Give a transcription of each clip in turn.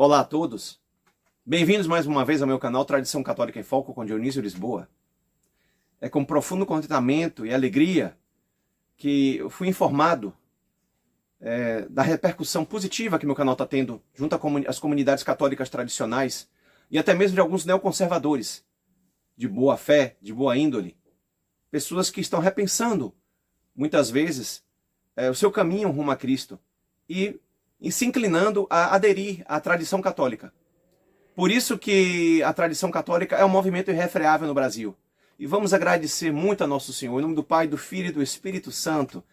Olá a todos, bem-vindos mais uma vez ao meu canal Tradição Católica em Foco com Dionísio Lisboa. É com profundo contentamento e alegria que eu fui informado da repercussão positiva que meu canal está tendo junto às comunidades católicas tradicionais e até mesmo de alguns neoconservadores de boa fé, de boa índole, pessoas que estão repensando muitas vezes o seu caminho rumo a Cristo e se inclinando a aderir à tradição católica. Por isso que a tradição católica é um movimento irrefreável no Brasil. E vamos agradecer muito a Nosso Senhor, em nome do Pai, do Filho e do Espírito Santo.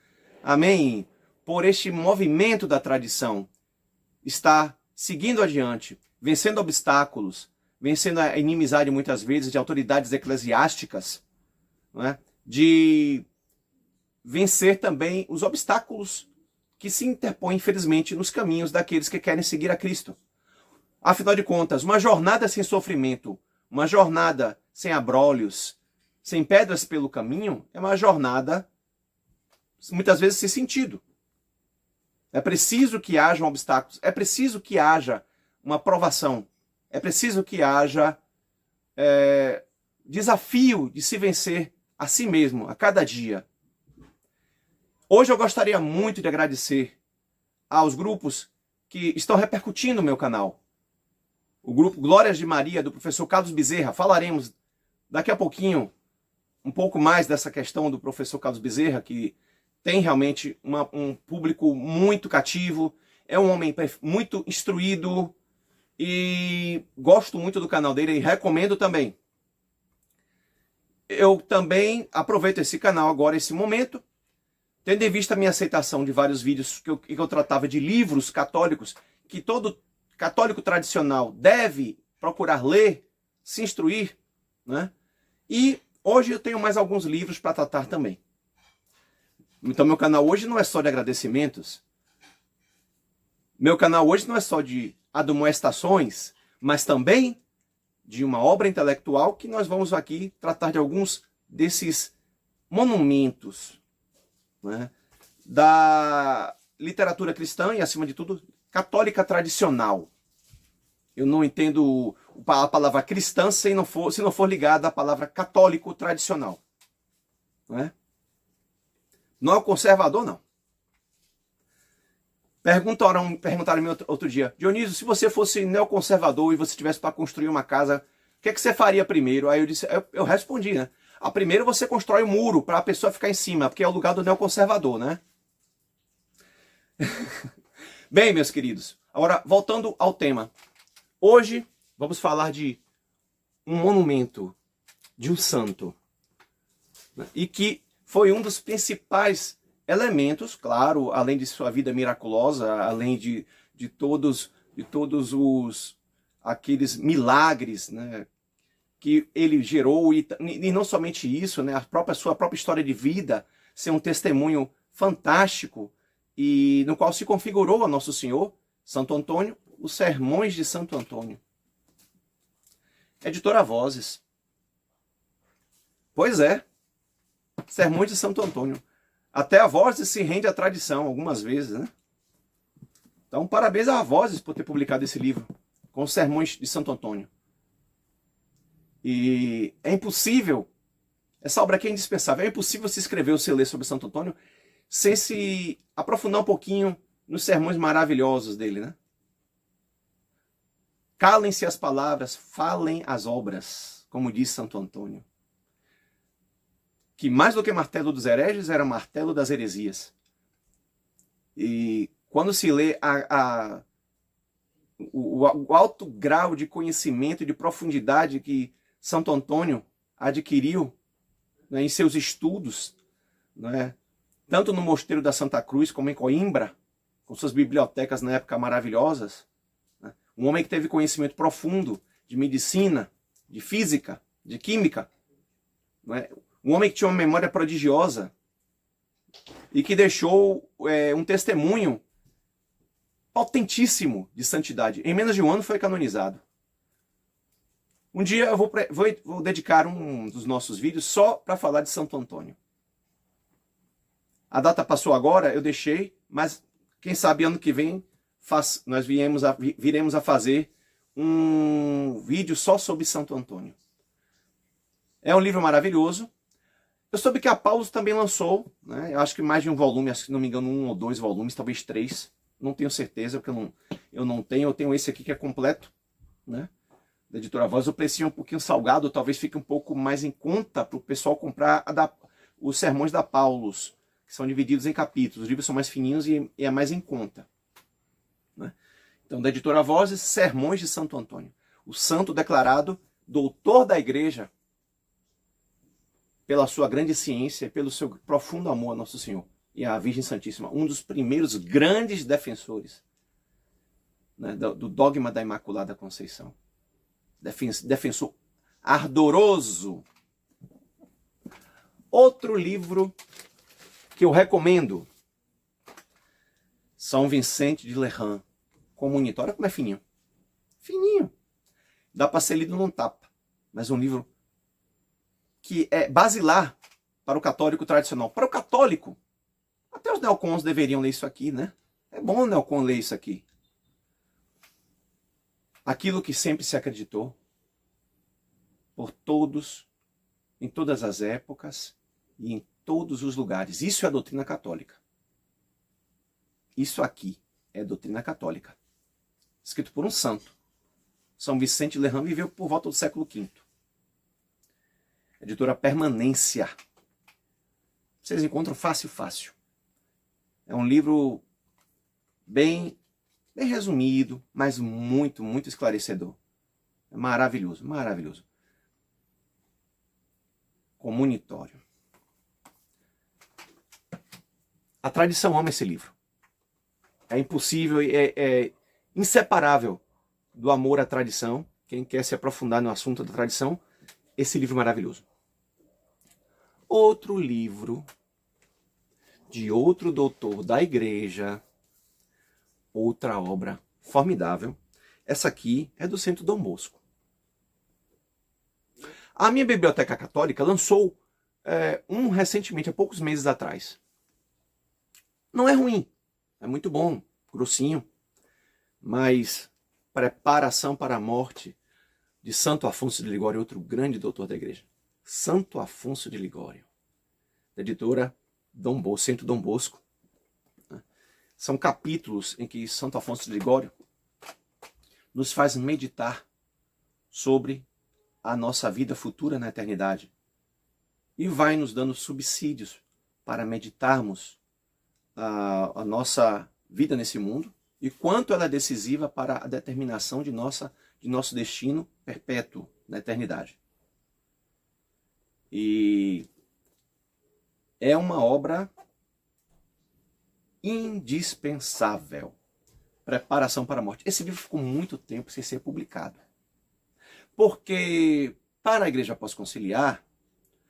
Amém. Por este movimento da tradição estar seguindo adiante, vencendo obstáculos, vencendo a inimizade muitas vezes de autoridades eclesiásticas, não é? De vencer também os obstáculos que se interpõem, infelizmente, nos caminhos daqueles que querem seguir a Cristo. Afinal de contas, uma jornada sem sofrimento, uma jornada sem abrolhos, sem pedras pelo caminho, é uma jornada, muitas vezes, sem sentido. É preciso que haja obstáculos, é preciso que haja uma provação, é preciso que haja desafio de se vencer a si mesmo, a cada dia. Hoje eu gostaria muito de agradecer aos grupos que estão repercutindo o meu canal. O grupo Glórias de Maria, do professor Carlos Bezerra. Falaremos daqui a pouquinho um pouco mais dessa questão do professor Carlos Bezerra, que tem realmente um público muito cativo, é um homem muito instruído e gosto muito do canal dele e recomendo também. Eu também aproveito esse canal agora, esse momento, tendo em vista a minha aceitação de vários vídeos que eu tratava de livros católicos, que todo católico tradicional deve procurar ler, se instruir, né? E hoje eu tenho mais alguns livros para tratar também. Então meu canal hoje não é só de agradecimentos. Meu canal hoje não é só de admoestações, mas também de uma obra intelectual que nós vamos aqui tratar de alguns desses monumentos, né, da literatura cristã e, acima de tudo, católica tradicional. Eu não entendo a palavra cristã se não for ligada à palavra católico tradicional. Né? Não é o conservador, não. Perguntaram-me outro dia, Dionísio, se você fosse neoconservador e você tivesse para construir uma casa, o que você faria primeiro? Aí eu respondi, né? Primeiro você constrói um muro para a pessoa ficar em cima, porque é o lugar do neoconservador, né? Bem, meus queridos, agora voltando ao tema. Hoje vamos falar de um monumento, de um santo, né? E que foi um dos principais elementos, claro, além de sua vida miraculosa, além de todos aqueles milagres, né, que ele gerou, e não somente isso, né, sua própria história de vida ser um testemunho fantástico, e no qual se configurou a Nosso Senhor, Santo Antônio, os Sermões de Santo Antônio. Editora Vozes. Pois é, Sermões de Santo Antônio. Até a Vozes se rende à tradição, algumas vezes, né? Então, parabéns à Vozes por ter publicado esse livro, com os Sermões de Santo Antônio. E é impossível, essa obra aqui é indispensável, é impossível se escrever ou se ler sobre Santo Antônio sem se aprofundar um pouquinho nos sermões maravilhosos dele, né? Calem-se as palavras, falem as obras, como diz Santo Antônio. Que mais do que martelo dos hereges, era martelo das heresias. E quando se lê o alto grau de conhecimento e de profundidade que Santo Antônio adquiriu, né, em seus estudos, né, tanto no Mosteiro da Santa Cruz como em Coimbra, com suas bibliotecas na época maravilhosas, né, um homem que teve conhecimento profundo de medicina, de física, de química, né, um homem que tinha uma memória prodigiosa e que deixou um testemunho potentíssimo de santidade. Em menos de um ano foi canonizado. Um dia eu vou dedicar um dos nossos vídeos só para falar de Santo Antônio. A data passou agora, eu deixei, mas quem sabe ano que vem viremos a fazer um vídeo só sobre Santo Antônio. É um livro maravilhoso. Eu soube que a Paulus também lançou, né? Eu acho que mais de um volume, se não me engano, 1 ou 2 volumes, talvez 3. Não tenho certeza, porque eu não tenho. Eu tenho esse aqui que é completo, né? Da Editora Voz. O preço é um pouquinho salgado, talvez fique um pouco mais em conta para o pessoal comprar os sermões da Paulus, que são divididos em capítulos. Os livros são mais fininhos e é mais em conta, né? Então, da Editora Voz, Sermões de Santo Antônio. O santo declarado doutor da igreja pela sua grande ciência e pelo seu profundo amor a Nosso Senhor e à Virgem Santíssima. Um dos primeiros grandes defensores, né, do dogma da Imaculada Conceição. Defensor ardoroso. Outro livro que eu recomendo, São Vicente de Lerran, Comunito. Olha como é fininho. Fininho. Dá para ser lido num tapa. Mas um livro que é basilar para o católico tradicional. Para o católico, até os neocons deveriam ler isso aqui, né? É bom o neocon ler isso aqui. Aquilo que sempre se acreditou, por todos, em todas as épocas e em todos os lugares. Isso é a doutrina católica. Isso aqui é doutrina católica. Escrito por um santo. São Vicente de Lerran viveu por volta do século V. Editora Permanência. Vocês encontram fácil. É um livro bem resumido, mas muito esclarecedor. É maravilhoso. Comunitório. A tradição ama esse livro. É impossível, é inseparável do amor à tradição. Quem quer se aprofundar no assunto da tradição, esse livro maravilhoso. Outro livro de outro doutor da igreja, outra obra formidável. Essa aqui é do Centro Dom Bosco. A minha biblioteca católica lançou um recentemente, há poucos meses atrás. Não é ruim, é muito bom, grossinho, mas Preparação para a Morte, de Santo Afonso de Ligório, outro grande doutor da igreja. Santo Afonso de Ligório, da editora Centro Dom Bosco. São capítulos em que Santo Afonso de Ligório nos faz meditar sobre a nossa vida futura na eternidade e vai nos dando subsídios para meditarmos a nossa vida nesse mundo e quanto ela é decisiva para a determinação de nosso destino perpétuo na eternidade. E é uma obra indispensável. Preparação para a Morte. Esse livro ficou muito tempo sem ser publicado. Porque, para a Igreja Pós-Conciliar,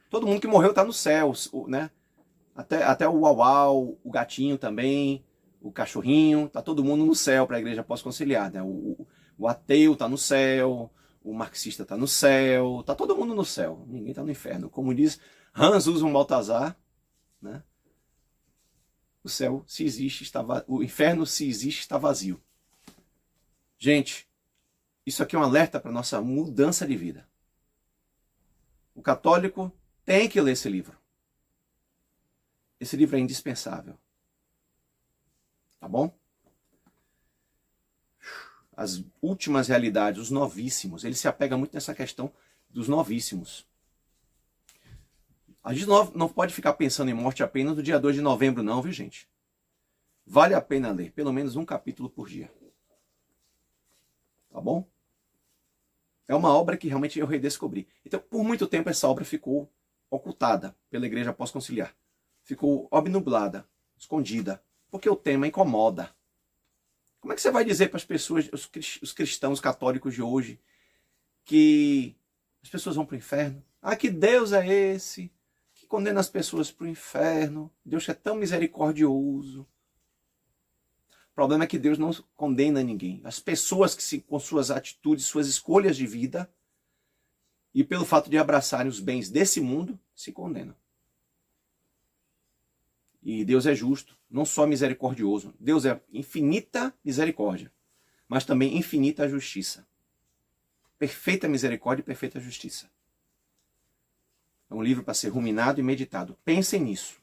todo mundo que morreu está no céu, né? Até o uau-uau, o gatinho também, o cachorrinho, está todo mundo no céu para a Igreja Pós-Conciliar, né? O ateu está no céu, o marxista está no céu, está todo mundo no céu, ninguém está no inferno. Como diz Hans Urs Balthasar, né? O céu, se existe, o inferno, se existe, está vazio. Gente, isso aqui é um alerta para a nossa mudança de vida. O católico tem que ler esse livro. Esse livro é indispensável. Tá bom? As últimas realidades, os novíssimos, ele se apega muito nessa questão dos novíssimos. A gente não pode ficar pensando em morte apenas no dia 2 de novembro, não, viu, gente? Vale a pena ler pelo menos um capítulo por dia. Tá bom? É uma obra que realmente eu redescobri. Então, por muito tempo, essa obra ficou ocultada pela Igreja Pós-Conciliar. Ficou obnublada, escondida, porque o tema incomoda. Como é que você vai dizer para as pessoas, os cristãos católicos de hoje, que as pessoas vão para o inferno? Ah, que Deus é esse que condena as pessoas para o inferno? Deus é tão misericordioso. O problema é que Deus não condena ninguém. As pessoas que, com suas atitudes, suas escolhas de vida, e pelo fato de abraçarem os bens desse mundo, se condenam. E Deus é justo, não só misericordioso. Deus é infinita misericórdia, mas também infinita justiça. Perfeita misericórdia e perfeita justiça. É um livro para ser ruminado e meditado. Pensem nisso.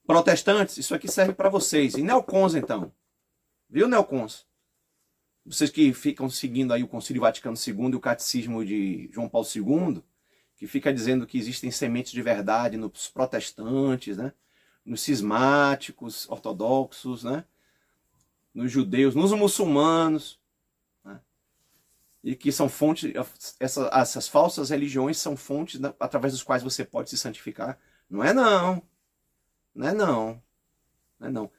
Protestantes, isso aqui serve para vocês. E neocons, então? Viu, neocons? Vocês que ficam seguindo aí o Concílio Vaticano II e o Catecismo de João Paulo II, que fica dizendo que existem sementes de verdade nos protestantes, né? Nos cismáticos ortodoxos, né? Nos judeus, nos muçulmanos, né? E que são fontes, essas falsas religiões são fontes através dos quais você pode se santificar. Não é não. Não é não. Não é não.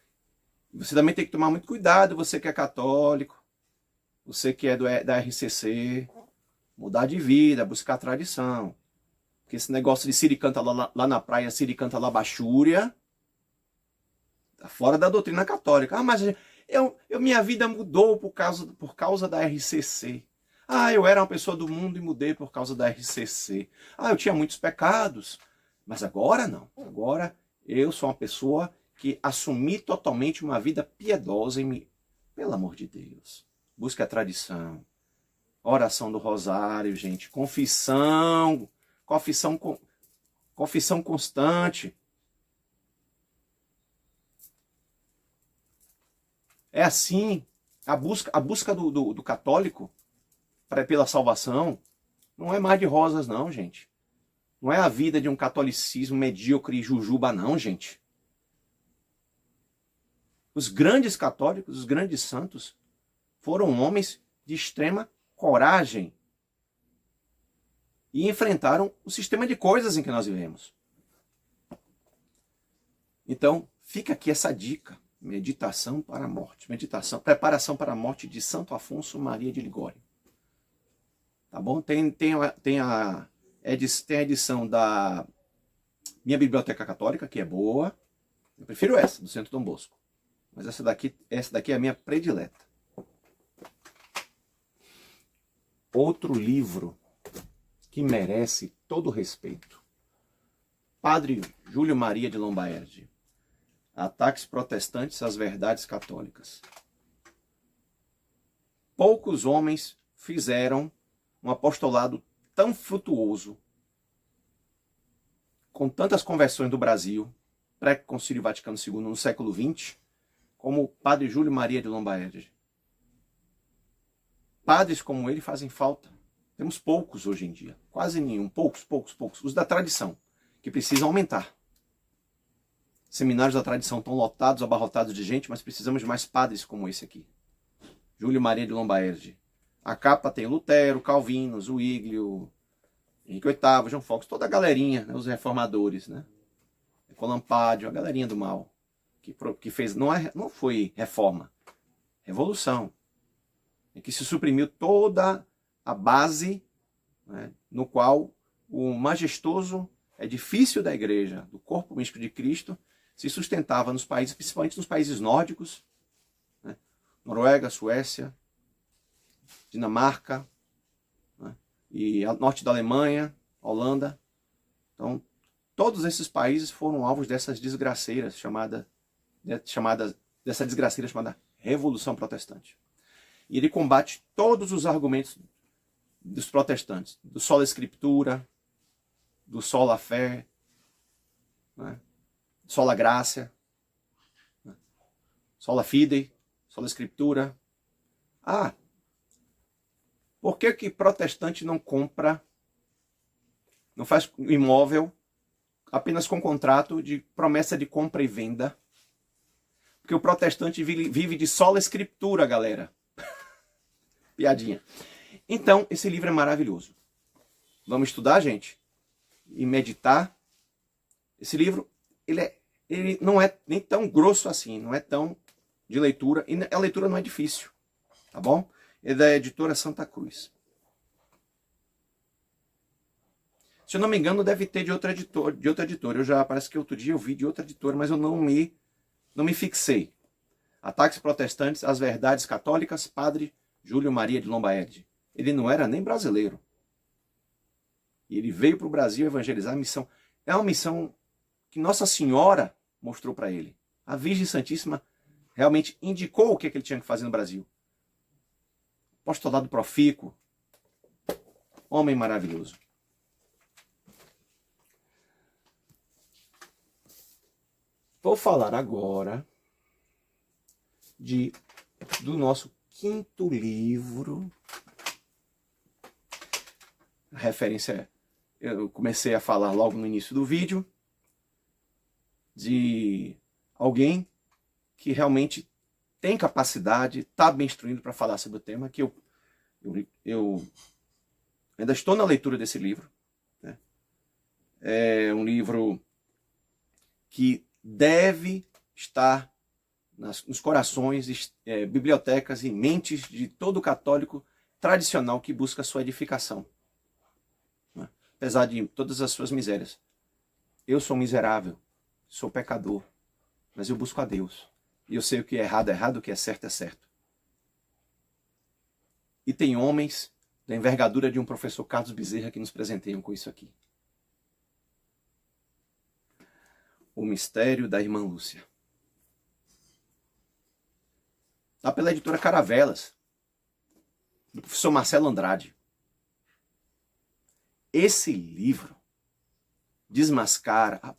Você também tem que tomar muito cuidado, você que é católico, você que é da RCC, mudar de vida, buscar tradição. Porque esse negócio de Siri canta lá na praia, Siri canta lá Baxúria, tá fora da doutrina católica. Ah, mas minha vida mudou por causa da RCC. Ah, eu era uma pessoa do mundo e mudei por causa da RCC. Ah, eu tinha muitos pecados, mas agora não. Agora eu sou uma pessoa que assumi totalmente uma vida piedosa Pelo amor de Deus, busque a tradição. Oração do rosário, gente. Confissão constante. É assim, a busca do católico pela salvação não é mar de rosas não, gente. Não é a vida de um catolicismo medíocre e jujuba não, gente. Os grandes católicos, os grandes santos, foram homens de extrema coragem e enfrentaram o sistema de coisas em que nós vivemos. Então, fica aqui essa dica. Meditação para a morte. Preparação para a morte de Santo Afonso Maria de Ligório. Tá bom? Tem a edição da Minha Biblioteca Católica, que é boa. Eu prefiro essa, do Centro Dom Bosco. Mas essa daqui é a minha predileta. Outro livro que merece todo o respeito. Padre Júlio Maria de Lombaerdi. Ataques protestantes às verdades católicas. Poucos homens fizeram um apostolado tão frutuoso, com tantas conversões do Brasil, pré-concílio Vaticano II no século XX, como o Padre Júlio Maria de Lombaerdi. Padres como ele fazem falta. Temos poucos hoje em dia, quase nenhum, poucos. Os da tradição, que precisam aumentar. Seminários da tradição estão lotados, abarrotados de gente, mas precisamos de mais padres como esse aqui. Júlio Maria de Lombaerdi. A capa tem Lutero, Calvino, Zwinglio, Henrique VIII, João Fox, toda a galerinha, né, os reformadores, né? Colampádio, a galerinha do mal, que fez, não foi reforma, revolução, em que se suprimiu toda a base, né, no qual o majestoso edifício da igreja, do corpo místico de Cristo, se sustentava nos países, principalmente nos países nórdicos, né, Noruega, Suécia, Dinamarca, né, e norte da Alemanha, Holanda. Então, todos esses países foram alvos dessas desgraceiras, dessa desgraceira chamada Revolução Protestante. E ele combate todos os argumentos dos protestantes, do sola escritura, do sola fé, né, sola gracia, né, sola fide, sola escritura. Ah, por que protestante não compra, não faz imóvel apenas com contrato de promessa de compra e venda? Porque o protestante vive de sola escritura, galera. Piadinha. Então, esse livro é maravilhoso. Vamos estudar, gente? E meditar. Esse livro, ele não é nem tão grosso assim, não é tão de leitura, e a leitura não é difícil, tá bom? É da editora Santa Cruz. Se eu não me engano, deve ter de outra editora. Parece que outro dia eu vi de outra editora, mas eu não me fixei. Ataques Protestantes às Verdades Católicas, Padre Júlio Maria de Lombaerdi. Ele não era nem brasileiro. E ele veio para o Brasil evangelizar a missão. É uma missão que Nossa Senhora mostrou para ele. A Virgem Santíssima realmente indicou o que ele tinha que fazer no Brasil. Apostolado profícuo. Homem maravilhoso. Vou falar agora do nosso quinto livro. A referência, eu comecei a falar logo no início do vídeo, de alguém que realmente tem capacidade, está bem instruído para falar sobre o tema, que eu ainda estou na leitura desse livro. Né? É um livro que deve estar nos corações, bibliotecas e mentes de todo católico tradicional que busca a sua edificação. Né? Apesar de todas as suas misérias. Eu sou miserável, sou pecador, mas eu busco a Deus. E eu sei o que é errado, o que é certo. E tem homens da envergadura de um professor Carlos Bezerra que nos presenteiam com isso aqui. O Mistério da Irmã Lúcia. Está pela editora Caravelas, do professor Marcelo Andrade. Esse livro desmascara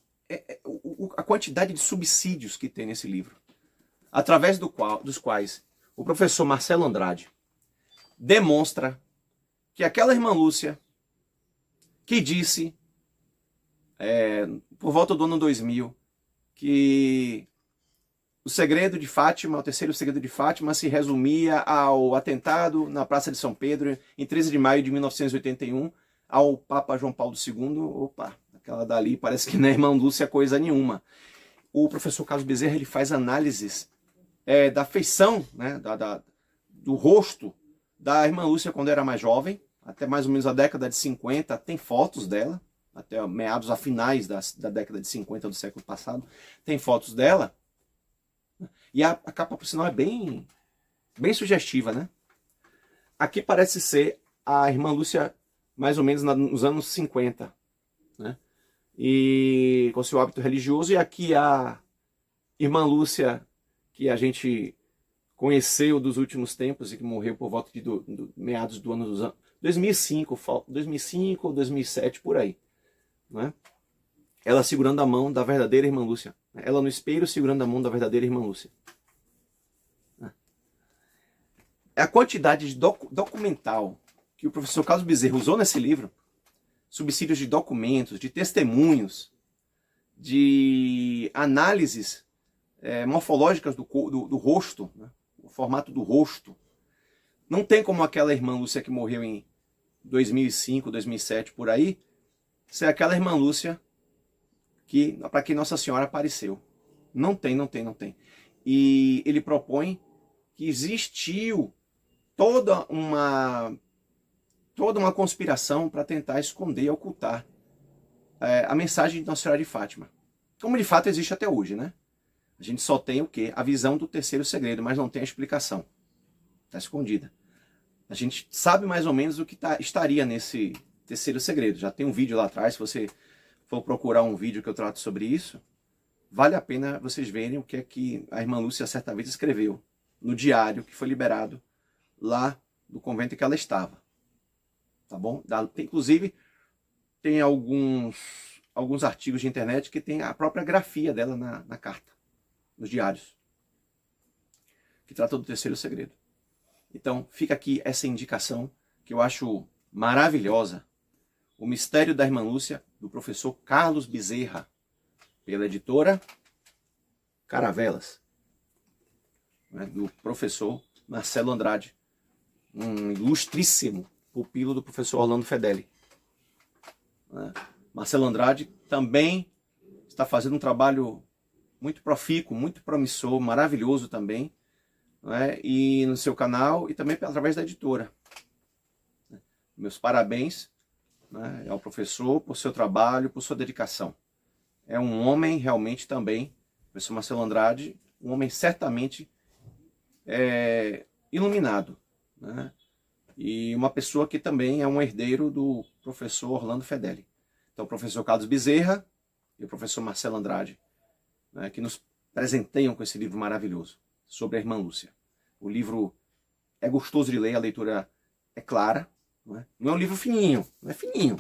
a quantidade de subsídios que tem nesse livro, através dos quais o professor Marcelo Andrade demonstra que aquela irmã Lúcia, que disse, por volta do ano 2000, que o segredo de Fátima, o terceiro segredo de Fátima, se resumia ao atentado na Praça de São Pedro, em 13 de maio de 1981, ao Papa João Paulo II. Opa, aquela dali parece que não é irmã Lúcia coisa nenhuma. O professor Carlos Bezerra ele faz análises da feição, né, do rosto da irmã Lúcia quando era mais jovem, até mais ou menos a década de 50, tem fotos dela, até meados a finais da década de 50 do século passado, tem fotos dela. E a capa, por sinal, é bem sugestiva, né? Aqui parece ser a irmã Lúcia mais ou menos nos anos 50, né? E com seu hábito religioso. E aqui a irmã Lúcia, que a gente conheceu dos últimos tempos e que morreu por volta de meados do ano 2005 ou 2007, por aí, né? Ela segurando a mão da verdadeira irmã Lúcia. Ela no espelho segurando a mão da verdadeira irmã Lúcia. A quantidade de documental que o professor Carlos Bezerra usou nesse livro, subsídios de documentos, de testemunhos, de análises morfológicas do rosto, né? O formato do rosto. Não tem como aquela irmã Lúcia que morreu em 2005, 2007, por aí, ser aquela irmã Lúcia para quem Nossa Senhora apareceu. Não tem. E ele propõe que existiu toda uma conspiração para tentar esconder e ocultar a mensagem de Nossa Senhora de Fátima. Como de fato existe até hoje, né? A gente só tem o quê? A visão do terceiro segredo, mas não tem a explicação. Está escondida. A gente sabe mais ou menos o que estaria nesse terceiro segredo. Já tem um vídeo lá atrás, se você for procurar um vídeo que eu trato sobre isso, vale a pena vocês verem o que é que a irmã Lúcia certa vez escreveu no diário que foi liberado lá do convento em que ela estava. Tá bom? Inclusive, tem alguns artigos de internet que tem a própria grafia dela na carta, nos diários, que trata do terceiro segredo. Então, fica aqui essa indicação que eu acho maravilhosa. O Mistério da Irmã Lúcia, do professor Carlos Bezerra, pela editora Caravelas, né, do professor Marcelo Andrade, um ilustríssimo pupilo do professor Orlando Fedeli. Marcelo Andrade também está fazendo um trabalho muito profícuo, muito promissor, maravilhoso também, né, e no seu canal e também através da editora. Meus parabéns, né, ao professor por seu trabalho, por sua dedicação. É um homem realmente também, o professor Marcelo Andrade, um homem certamente iluminado, né? E uma pessoa que também é um herdeiro do professor Orlando Fedeli. Então o professor Carlos Bezerra e o professor Marcelo Andrade né, que nos presenteiam com esse livro maravilhoso sobre a irmã Lúcia. O livro é gostoso de ler, a leitura é clara, não é um livro fininho, não é fininho,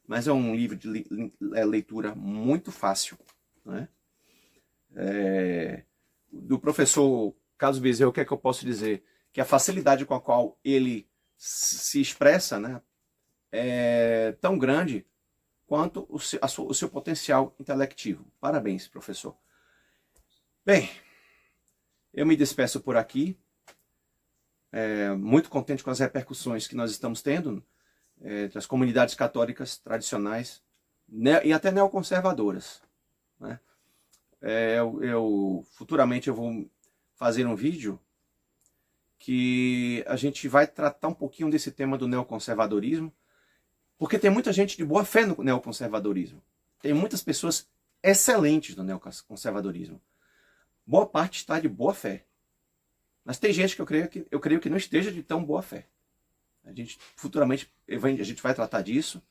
mas é um livro de leitura muito fácil. Né? Do professor Carlos Bezerra, o que é que eu posso dizer? Que a facilidade com a qual ele se expressa, né, é tão grande quanto o seu potencial intelectivo. Parabéns, professor. Bem, eu me despeço por aqui. Muito contente com as repercussões que nós estamos tendo entre as comunidades católicas tradicionais e até neoconservadoras. Né? Futuramente eu vou fazer um vídeo que a gente vai tratar um pouquinho desse tema do neoconservadorismo, porque tem muita gente de boa fé no neoconservadorismo. Tem muitas pessoas excelentes no neoconservadorismo. Boa parte está de boa fé. Mas tem gente que eu creio que não esteja de tão boa fé. Futuramente a gente vai tratar disso.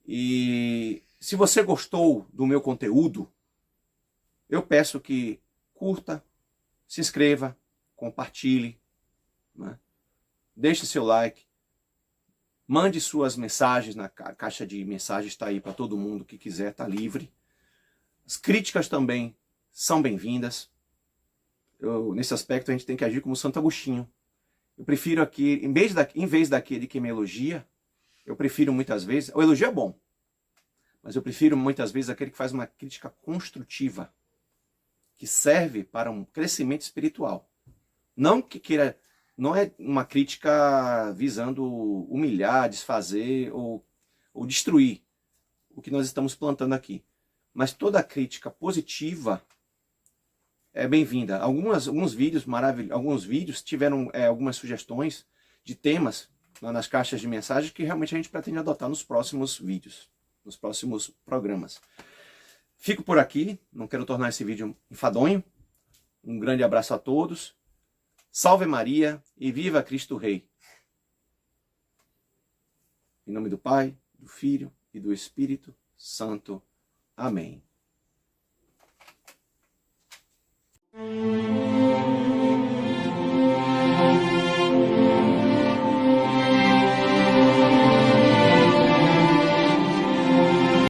E se você gostou do meu conteúdo, eu peço que curta, se inscreva, compartilhe, né? Deixe seu like, mande suas mensagens na caixa de mensagens, está aí para todo mundo que quiser, está livre. As críticas também são bem-vindas. Nesse aspecto a gente tem que agir como Santo Agostinho. Eu prefiro aqui, em vez daquele que me elogia, eu prefiro muitas vezes, o elogio é bom, mas eu prefiro muitas vezes aquele que faz uma crítica construtiva, que serve para um crescimento espiritual. Não é uma crítica visando humilhar, desfazer ou destruir o que nós estamos plantando aqui. Mas toda crítica positiva é bem-vinda. Alguns vídeos maravilhosos, alguns vídeos tiveram algumas sugestões de temas nas caixas de mensagens que realmente a gente pretende adotar nos próximos vídeos, nos próximos programas. Fico por aqui, não quero tornar esse vídeo enfadonho. Um grande abraço a todos. Salve Maria e viva Cristo Rei. Em nome do Pai, do Filho e do Espírito Santo. Amém.